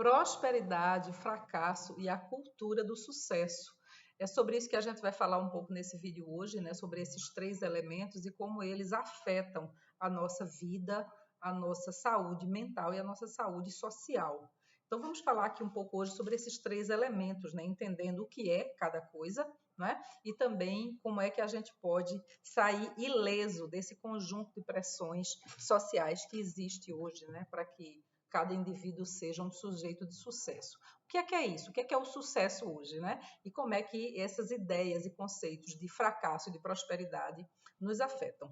prosperidade, fracasso e a cultura do sucesso. É sobre isso que a gente vai falar um pouco nesse vídeo hoje, né? Sobre esses 3 elementos e como eles afetam a nossa vida, a nossa saúde mental e a nossa saúde social. Então, vamos falar aqui um pouco hoje sobre esses 3 elementos, né? Entendendo o que é cada coisa, né? E também como é que a gente pode sair ileso desse conjunto de pressões sociais que existe hoje, né? Para que cada indivíduo seja um sujeito de sucesso. O que é isso? O que é o sucesso hoje, né? E como é que essas ideias e conceitos de fracasso e de prosperidade nos afetam?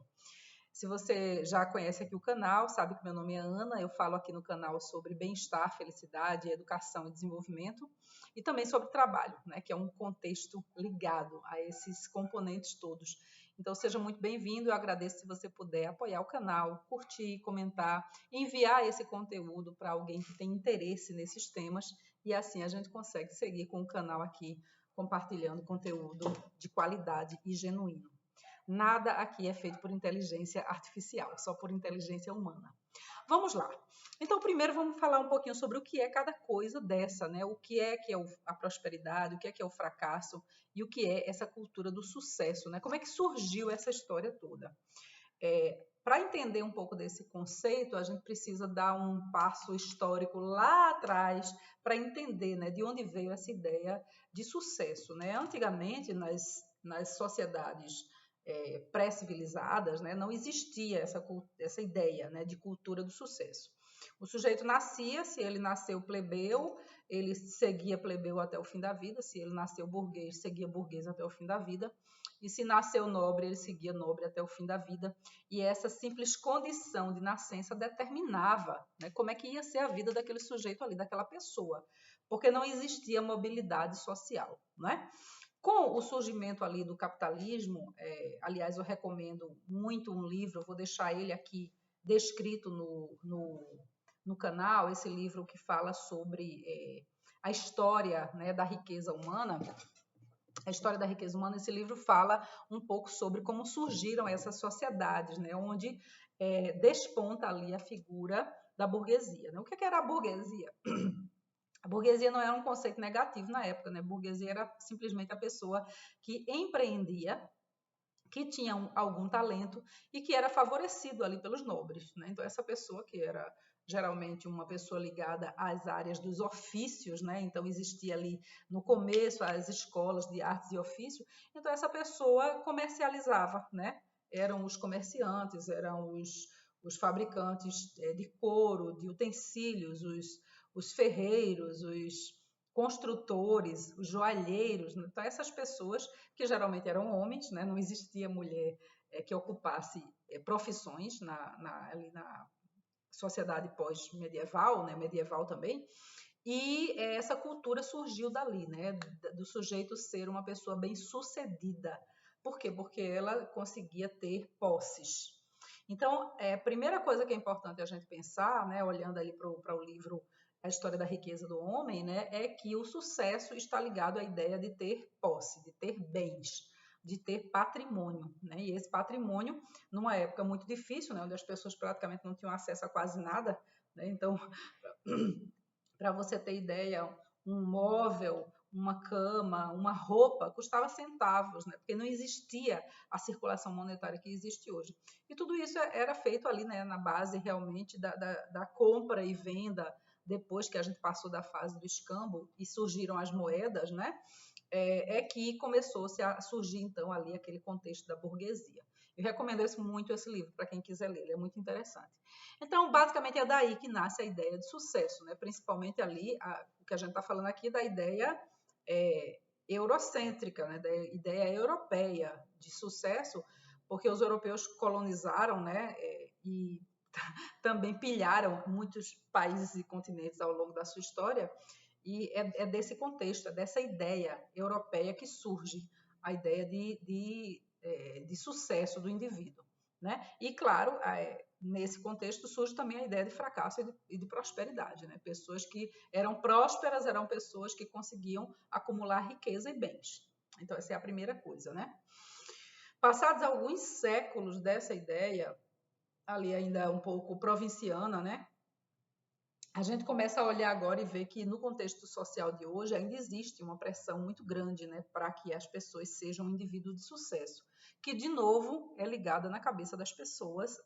Se você já conhece aqui o canal, sabe que meu nome é Ana, eu falo aqui no canal sobre bem-estar, felicidade, educação e desenvolvimento, e também sobre trabalho, né, que é um contexto ligado a esses componentes todos. Então, seja muito bem-vindo, eu agradeço se você puder apoiar o canal, curtir, comentar, enviar esse conteúdo para alguém que tem interesse nesses temas, e assim a gente consegue seguir com o canal aqui, compartilhando conteúdo de qualidade e genuíno. Nada aqui é feito por inteligência artificial, só por inteligência humana. Vamos lá. Então, primeiro vamos falar um pouquinho sobre o que é cada coisa dessa, né? O que é a prosperidade, o que é o fracasso e o que é essa cultura do sucesso, né? Como é que surgiu essa história toda? Para entender um pouco desse conceito, a gente precisa dar um passo histórico lá atrás para entender, né, de onde veio essa ideia de sucesso, né? Antigamente, nas sociedades pré-civilizadas, né, não existia essa ideia, né, de cultura do sucesso. O sujeito nascia, se ele nasceu plebeu, ele seguia plebeu até o fim da vida, se ele nasceu burguês, seguia burguês até o fim da vida, e se nasceu nobre, ele seguia nobre até o fim da vida, e essa simples condição de nascença determinava, né, como é que ia ser a vida daquele sujeito ali, daquela pessoa, porque não existia mobilidade social, né? Com o surgimento ali do capitalismo, aliás, eu recomendo muito um livro, eu vou deixar ele aqui descrito no canal, esse livro que fala sobre a história, né, da riqueza humana. A história da riqueza humana, esse livro fala um pouco sobre como surgiram essas sociedades, né, onde desponta ali a figura da burguesia. Né? O que era a burguesia? A burguesia não era um conceito negativo na época, né? Burguesia era simplesmente a pessoa que empreendia, que tinha algum talento e que era favorecido ali pelos nobres, né? Então, essa pessoa que era geralmente uma pessoa ligada às áreas dos ofícios, né? Então, existia ali no começo as escolas de artes e ofício, então essa pessoa comercializava, né? Eram os comerciantes, eram os fabricantes de couro, de utensílios, os ferreiros, os construtores, os joalheiros, né? Então essas pessoas que geralmente eram homens, né? Não existia mulher que ocupasse profissões ali na sociedade pós-medieval, né? Medieval também, e essa cultura surgiu dali, né? Do sujeito ser uma pessoa bem-sucedida. Por quê? Porque ela conseguia ter posses. Então, a primeira coisa que é importante a gente pensar, né, olhando ali para o livro A História da Riqueza do Homem, né, é que o sucesso está ligado à ideia de ter posse, de ter bens, de ter patrimônio. Né? E esse patrimônio, numa época muito difícil, né, onde as pessoas praticamente não tinham acesso a quase nada, né, então, para você ter ideia, um móvel, uma cama, uma roupa, custava centavos, né? Porque não existia a circulação monetária que existe hoje. E tudo isso era feito ali, né, na base realmente da compra e venda, depois que a gente passou da fase do escambo e surgiram as moedas, né? Que começou-se a surgir, então, ali aquele contexto da burguesia. Eu recomendo muito esse livro para quem quiser ler, ele é muito interessante. Então, basicamente, é daí que nasce a ideia de sucesso, né? Principalmente ali, o que a gente está falando aqui da ideia eurocêntrica, né? Da ideia europeia de sucesso, porque os europeus colonizaram, né? E também pilharam muitos países e continentes ao longo da sua história, e desse contexto, é dessa ideia europeia que surge a ideia de sucesso do indivíduo. Né? E, claro, nesse contexto surge também a ideia de fracasso e de prosperidade. Né? Pessoas que eram prósperas eram pessoas que conseguiam acumular riqueza e bens. Então, essa é a primeira coisa. Né? Passados alguns séculos dessa ideia, ali ainda um pouco provinciana, né? a gente começa a olhar agora e ver que no contexto social de hoje ainda existe uma pressão muito grande, né, para que as pessoas sejam indivíduos de sucesso, que de novo é ligada na cabeça das pessoas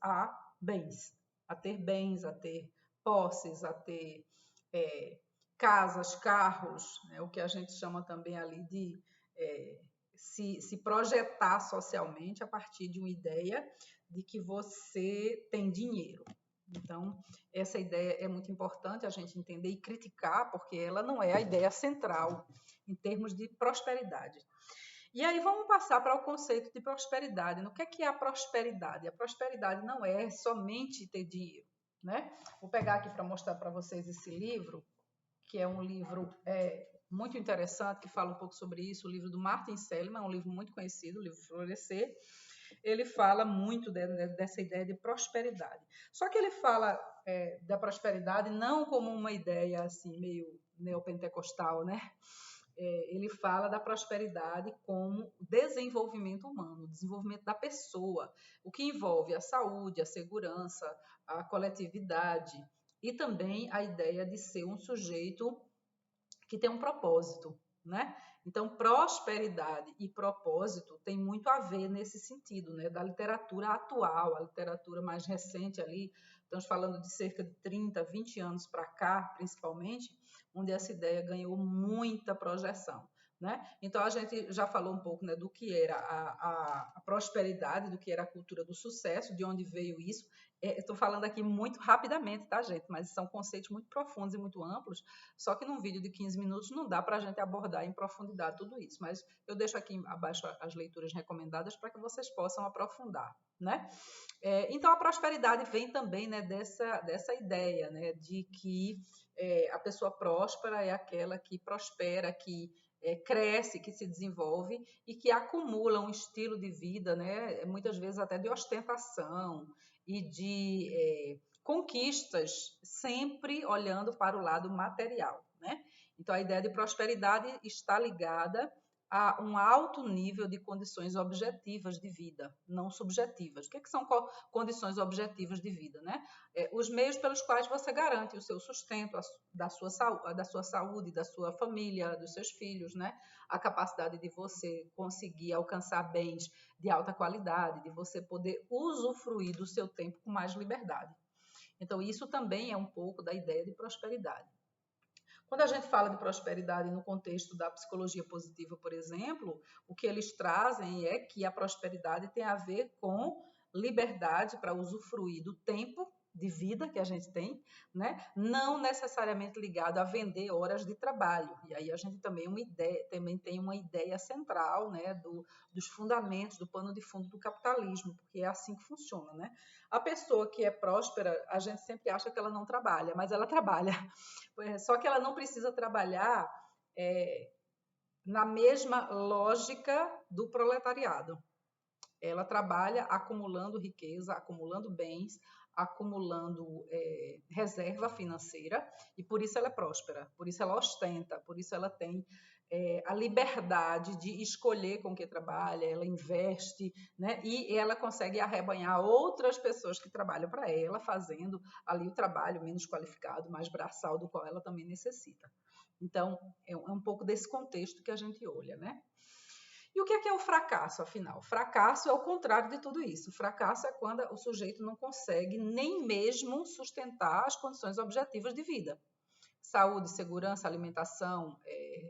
bens, a ter posses, a ter é, casas, carros, né, o que a gente chama também ali de é, se projetar socialmente a partir de uma ideia de que você tem dinheiro. Então, essa ideia é muito importante a gente entender e criticar, porque ela não é a ideia central em termos de prosperidade. E aí vamos passar para o conceito de prosperidade. No que é a prosperidade? A prosperidade não é somente ter dinheiro, né? Vou pegar aqui para mostrar para vocês esse livro, que é um livro muito interessante, que fala um pouco sobre isso, o livro do Martin Seligman, um livro muito conhecido, o livro Florescer. Ele fala muito dessa ideia de prosperidade. Só que ele fala da prosperidade não como uma ideia assim meio neopentecostal, né? Ele fala da prosperidade como desenvolvimento humano, desenvolvimento da pessoa, o que envolve a saúde, a segurança, a coletividade e também a ideia de ser um sujeito que tem um propósito, né? Então, prosperidade e propósito tem muito a ver nesse sentido, né? Da literatura atual, a literatura mais recente ali, estamos falando de cerca de 30, 20 anos para cá, principalmente, onde essa ideia ganhou muita projeção. Né? Então, a gente já falou um pouco, né, do que era a prosperidade, do que era a cultura do sucesso, de onde veio isso. Estou falando aqui muito rapidamente, tá, gente? Mas são conceitos muito profundos e muito amplos, só que num vídeo de 15 minutos não dá para a gente abordar em profundidade tudo isso. Mas eu deixo aqui abaixo as leituras recomendadas para que vocês possam aprofundar. Né? Então, a prosperidade vem também, né, dessa ideia, né, de que a pessoa próspera é aquela que prospera, que cresce, que se desenvolve e que acumula um estilo de vida, né, muitas vezes até de ostentação e de conquistas, sempre olhando para o lado material. Né? Então, a ideia de prosperidade está ligada a um alto nível de condições objetivas de vida, não subjetivas. O que são condições objetivas de vida? Né? Os meios pelos quais você garante o seu sustento, da sua saúde, da sua família, dos seus filhos, né? A capacidade de você conseguir alcançar bens de alta qualidade, de você poder usufruir do seu tempo com mais liberdade. Então, isso também é um pouco da ideia de prosperidade. Quando a gente fala de prosperidade no contexto da psicologia positiva, por exemplo, o que eles trazem é que a prosperidade tem a ver com liberdade para usufruir do tempo de vida que a gente tem, né? Não necessariamente ligado a vender horas de trabalho. E aí a gente também tem uma ideia central, né, dos fundamentos, do pano de fundo do capitalismo, porque é assim que funciona, né? A pessoa que é próspera, a gente sempre acha que ela não trabalha, mas ela trabalha. Só que ela não precisa trabalhar na mesma lógica do proletariado. Ela trabalha acumulando riqueza, acumulando bens, acumulando reserva financeira, e por isso ela é próspera, por isso ela ostenta, por isso ela tem a liberdade de escolher com que trabalha, ela investe, né? E ela consegue arrebanhar outras pessoas que trabalham para ela, fazendo ali o trabalho menos qualificado, mais braçal, do qual ela também necessita. Então, é um pouco desse contexto que a gente olha, né? E o que é o fracasso, afinal? Fracasso é o contrário de tudo isso. O fracasso é quando o sujeito não consegue nem mesmo sustentar as condições objetivas de vida. Saúde, segurança, alimentação,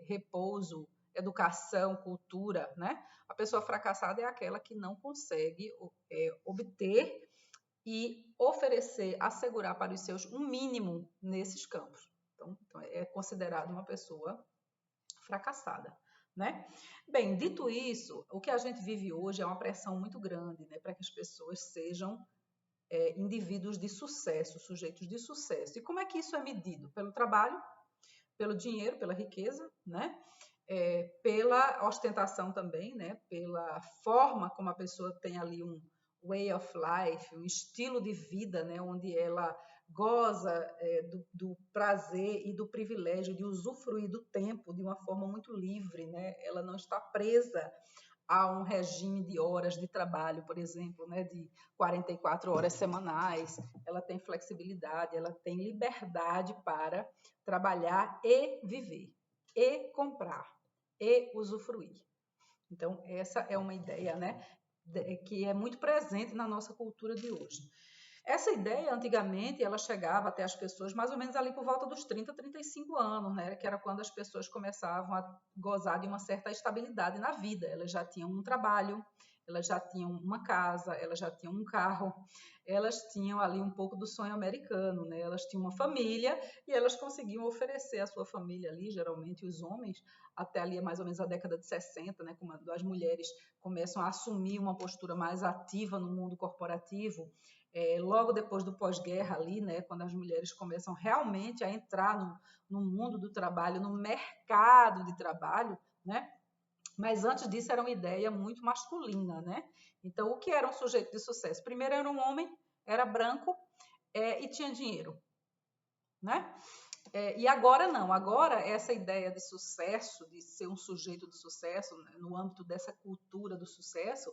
repouso, educação, cultura, né? A pessoa fracassada é aquela que não consegue obter e oferecer, assegurar para os seus um mínimo nesses campos. Então é considerado uma pessoa fracassada. Né? Bem, dito isso, o que a gente vive hoje é uma pressão muito grande, né, para que as pessoas sejam indivíduos de sucesso, sujeitos de sucesso. E como é que isso é medido? Pelo trabalho, pelo dinheiro, pela riqueza, né? Pela ostentação também, né? Pela forma como a pessoa tem ali um way of life, um estilo de vida, né? Onde ela goza do prazer e do privilégio de usufruir do tempo de uma forma muito livre, né? Ela não está presa a um regime de horas de trabalho, por exemplo, né, de 44 horas semanais. Ela tem flexibilidade, ela tem liberdade para trabalhar e viver, e comprar, e usufruir. Então, essa é uma ideia, né, que é muito presente na nossa cultura de hoje. Essa ideia, antigamente, ela chegava até as pessoas mais ou menos ali por volta dos 30, 35 anos, né? Que era quando as pessoas começavam a gozar de uma certa estabilidade na vida. Elas já tinham um trabalho, elas já tinham uma casa, elas já tinham um carro, elas tinham ali um pouco do sonho americano, né? Elas tinham uma família e elas conseguiam oferecer à sua família ali, geralmente os homens, até ali mais ou menos a década de 60, né? Quando as mulheres começam a assumir uma postura mais ativa no mundo corporativo, logo depois do pós-guerra ali, né, quando as mulheres começam realmente a entrar no mundo do trabalho, no mercado de trabalho, né? Mas antes disso era uma ideia muito masculina, né? Então, o que era um sujeito de sucesso? Primeiro era um homem, era branco e tinha dinheiro, né? E agora não, agora essa ideia de sucesso, de ser um sujeito de sucesso, né, no âmbito dessa cultura do sucesso,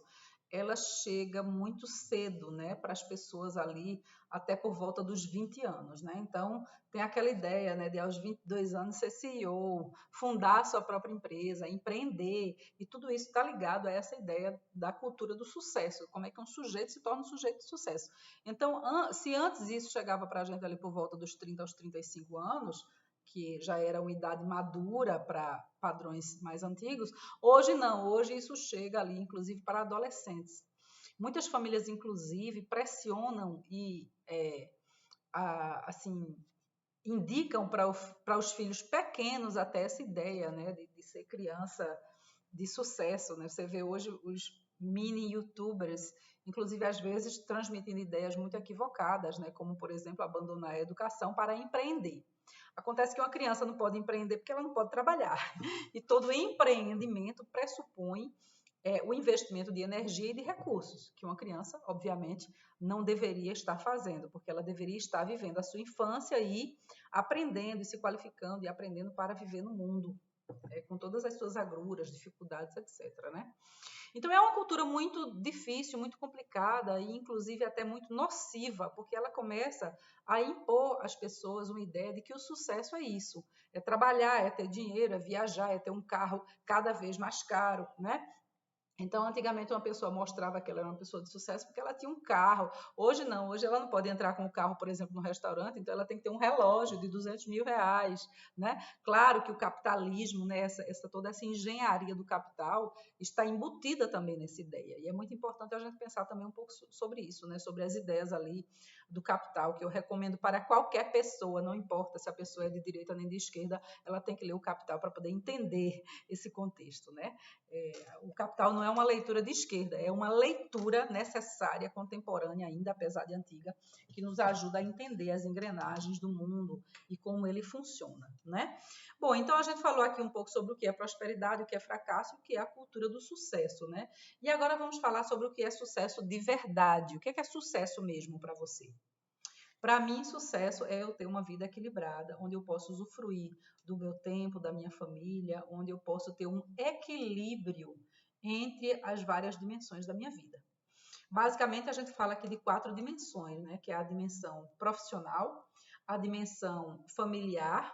ela chega muito cedo, né, para as pessoas ali, até por volta dos 20 anos, né? Então, tem aquela ideia, né, de aos 22 anos ser CEO, fundar a sua própria empresa, empreender, e tudo isso está ligado a essa ideia da cultura do sucesso, como é que um sujeito se torna um sujeito de sucesso. Então, se antes isso chegava para a gente ali por volta dos 30 aos 35 anos, que já era uma idade madura para padrões mais antigos, hoje não, hoje isso chega ali, inclusive, para adolescentes. Muitas famílias, inclusive, pressionam e, assim, indicam para os filhos pequenos até essa ideia, né, de ser criança de sucesso, né? Você vê hoje os mini youtubers, inclusive às vezes transmitindo ideias muito equivocadas, né? Como, por exemplo, abandonar a educação para empreender. Acontece que uma criança não pode empreender porque ela não pode trabalhar. E todo empreendimento pressupõe o investimento de energia e de recursos, que uma criança, obviamente, não deveria estar fazendo, porque ela deveria estar vivendo a sua infância e aprendendo e se qualificando e aprendendo para viver no mundo, com todas as suas agruras, dificuldades, etc. Né? Então, é uma cultura muito difícil, muito complicada e, inclusive, até muito nociva, porque ela começa a impor às pessoas uma ideia de que o sucesso é isso, é trabalhar, é ter dinheiro, é viajar, é ter um carro cada vez mais caro, né? Então, antigamente, uma pessoa mostrava que ela era uma pessoa de sucesso porque ela tinha um carro. Hoje não, hoje ela não pode entrar com o carro, por exemplo, no restaurante, então ela tem que ter um relógio de 200 mil reais, né? Claro que o capitalismo, né, toda essa engenharia do capital está embutida também nessa ideia. E é muito importante a gente pensar também um pouco sobre isso, né? Sobre as ideias ali do capital, que eu recomendo para qualquer pessoa, não importa se a pessoa é de direita nem de esquerda, ela tem que ler o Capital para poder entender esse contexto, né? O Capital não é uma leitura de esquerda, é uma leitura necessária, contemporânea ainda, apesar de antiga, que nos ajuda a entender as engrenagens do mundo e como ele funciona, né? Bom, então a gente falou aqui um pouco sobre o que é prosperidade, o que é fracasso, o que é a cultura do sucesso, né? E agora vamos falar sobre o que é sucesso de verdade. O que é sucesso mesmo para você? Para mim, sucesso é eu ter uma vida equilibrada, onde eu posso usufruir do meu tempo, da minha família, onde eu posso ter um equilíbrio entre as várias dimensões da minha vida. Basicamente, a gente fala aqui de 4 dimensões, né? Que é a dimensão profissional, a dimensão familiar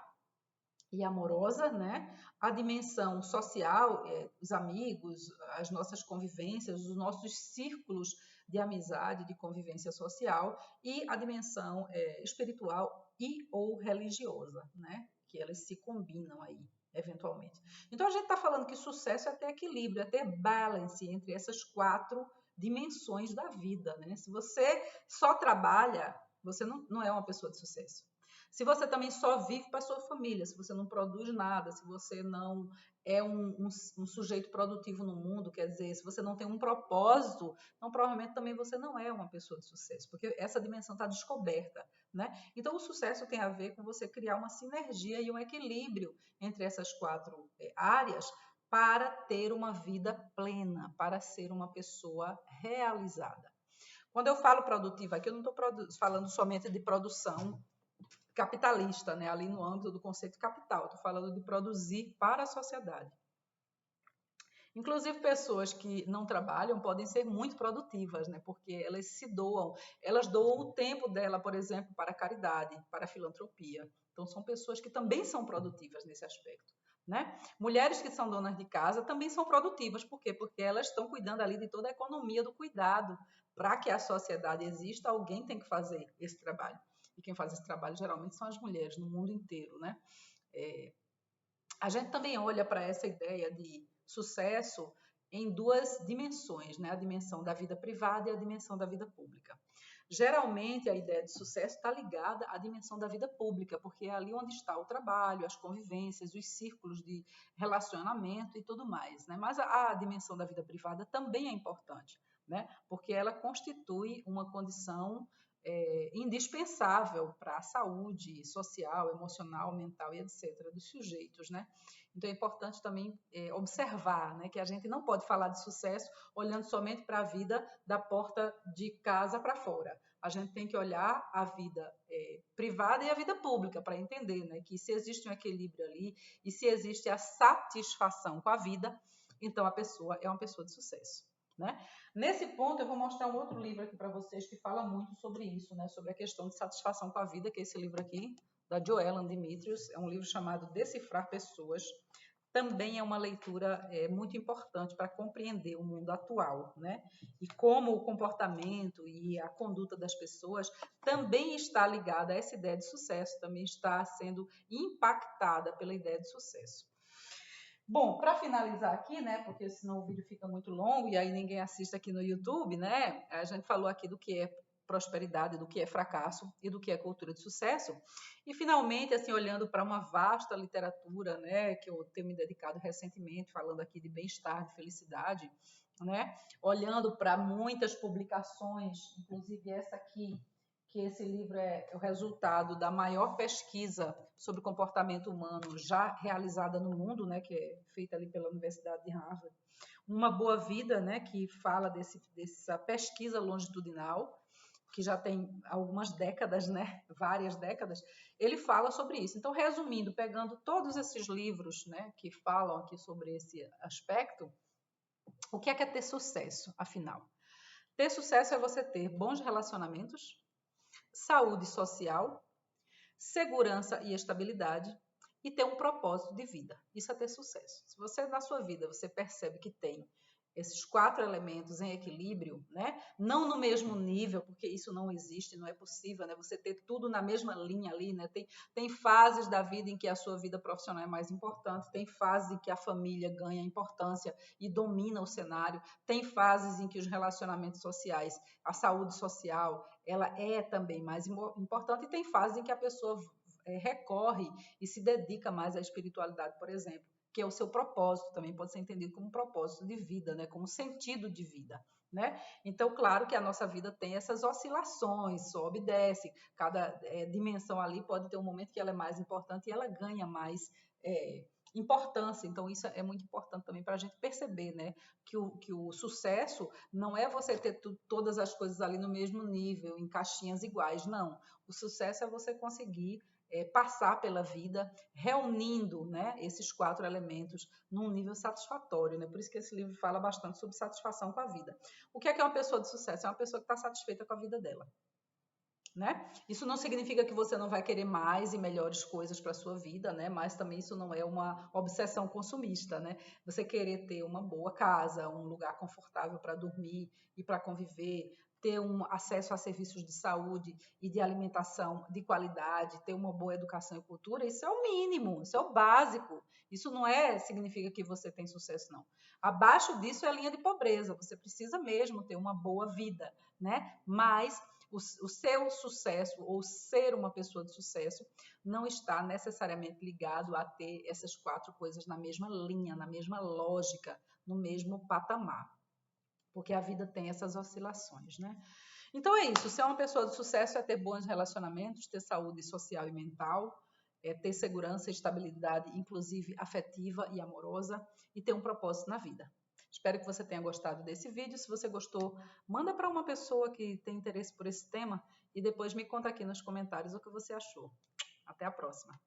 e amorosa, né? A dimensão social, os amigos, as nossas convivências, os nossos círculos de amizade, de convivência social, e a dimensão espiritual e ou religiosa, né? Que elas se combinam aí, eventualmente. Então, a gente está falando que sucesso é ter equilíbrio, é ter balance entre essas 4 dimensões da vida, né? Se você só trabalha, você não é uma pessoa de sucesso. Se você também só vive para a sua família, se você não produz nada, se você não é um sujeito produtivo no mundo, quer dizer, se você não tem um propósito, então provavelmente também você não é uma pessoa de sucesso, porque essa dimensão está descoberta, né? Então o sucesso tem a ver com você criar uma sinergia e um equilíbrio entre essas 4 áreas para ter uma vida plena, para ser uma pessoa realizada. Quando eu falo produtiva aqui, eu não estou falando somente de produção capitalista, né? Ali no âmbito do conceito capital. Estou falando de produzir para a sociedade. Inclusive, pessoas que não trabalham podem ser muito produtivas, né? Porque elas se doam, elas doam o tempo dela, por exemplo, para a caridade, para a filantropia. Então, são pessoas que também são produtivas nesse aspecto. Né? Mulheres que são donas de casa também são produtivas. Por quê? Porque elas estão cuidando ali de toda a economia do cuidado. Para que a sociedade exista, alguém tem que fazer esse trabalho. E quem faz esse trabalho geralmente são as mulheres no mundo inteiro. Né? A gente também olha para essa ideia de sucesso em duas dimensões, né? A dimensão da vida privada e a dimensão da vida pública. Geralmente, a ideia de sucesso está ligada à dimensão da vida pública, porque é ali onde está o trabalho, as convivências, os círculos de relacionamento e tudo mais. Né? Mas a dimensão da vida privada também é importante, né? Porque ela constitui uma condição indispensável para a saúde social, emocional, mental e etc. dos sujeitos. Né? Então, é importante também observar, né, que a gente não pode falar de sucesso olhando somente para a vida da porta de casa para fora. A gente tem que olhar a vida privada e a vida pública para entender, né, que se existe um equilíbrio ali e se existe a satisfação com a vida, então a pessoa é uma pessoa de sucesso. Né? Nesse ponto, eu vou mostrar um outro livro aqui para vocês que fala muito sobre isso, né, sobre a questão de satisfação com a vida, que é esse livro aqui, da Joellen Dimitrios. É um livro chamado Decifrar Pessoas. Também é uma leitura muito importante para compreender o mundo atual, né? E como o comportamento e a conduta das pessoas também está ligada a essa ideia de sucesso, também está sendo impactada pela ideia de sucesso. Bom, para finalizar aqui, né, porque senão o vídeo fica muito longo e aí ninguém assiste aqui no YouTube, né? A gente falou aqui do que é prosperidade, do que é fracasso e do que é cultura de sucesso. E finalmente, assim, olhando para uma vasta literatura, né, que eu tenho me dedicado recentemente, falando aqui de bem-estar, de felicidade, né? Olhando para muitas publicações, inclusive essa aqui, que esse livro é o resultado da maior pesquisa sobre o comportamento humano já realizada no mundo, né, que é feita ali pela Universidade de Harvard. Uma Boa Vida, né, que fala dessa pesquisa longitudinal, que já tem algumas décadas, né, várias décadas, ele fala sobre isso. Então, resumindo, pegando todos esses livros, né, que falam aqui sobre esse aspecto, o que é ter sucesso, afinal? Ter sucesso é você ter bons relacionamentos, saúde social, segurança e estabilidade e ter um propósito de vida. Isso é ter sucesso. Se você na sua vida você percebe que tem esses 4 elementos em equilíbrio, né? Não no mesmo nível, porque isso não existe, não é possível, né? Você ter tudo na mesma linha ali, né? Tem fases da vida em que a sua vida profissional é mais importante, tem fases em que a família ganha importância e domina o cenário, tem fases em que os relacionamentos sociais, a saúde social, ela é também mais importante e tem fases em que a pessoa recorre e se dedica mais à espiritualidade, por exemplo, que é o seu propósito, também pode ser entendido como propósito de vida, né? Como sentido de vida. Né? Então, claro que a nossa vida tem essas oscilações, sobe e desce, cada dimensão ali pode ter um momento que ela é mais importante e ela ganha mais importância. Então, isso é muito importante também para a gente perceber, né? Que o sucesso não é você ter todas as coisas ali no mesmo nível, em caixinhas iguais, não. O sucesso é você conseguir passar pela vida reunindo, né, esses 4 elementos num nível satisfatório. Né? Por isso que esse livro fala bastante sobre satisfação com a vida. O que é uma pessoa de sucesso? É uma pessoa que está satisfeita com a vida dela. Né? Isso não significa que você não vai querer mais e melhores coisas para a sua vida, né? Mas também isso não é uma obsessão consumista, né? Você querer ter uma boa casa, um lugar confortável para dormir e para conviver, ter um acesso a serviços de saúde e de alimentação de qualidade, ter uma boa educação e cultura, isso é o mínimo, isso é o básico. Isso não significa que você tem sucesso, não. Abaixo disso é a linha de pobreza. Você precisa mesmo ter uma boa vida, né? Mas o seu sucesso ou ser uma pessoa de sucesso não está necessariamente ligado a ter essas 4 coisas na mesma linha, na mesma lógica, no mesmo patamar. Porque a vida tem essas oscilações, né? Então é isso, ser uma pessoa de sucesso é ter bons relacionamentos, ter saúde social e mental, ter segurança e estabilidade, inclusive afetiva e amorosa, e ter um propósito na vida. Espero que você tenha gostado desse vídeo. Se você gostou, manda para uma pessoa que tem interesse por esse tema e depois me conta aqui nos comentários o que você achou. Até a próxima!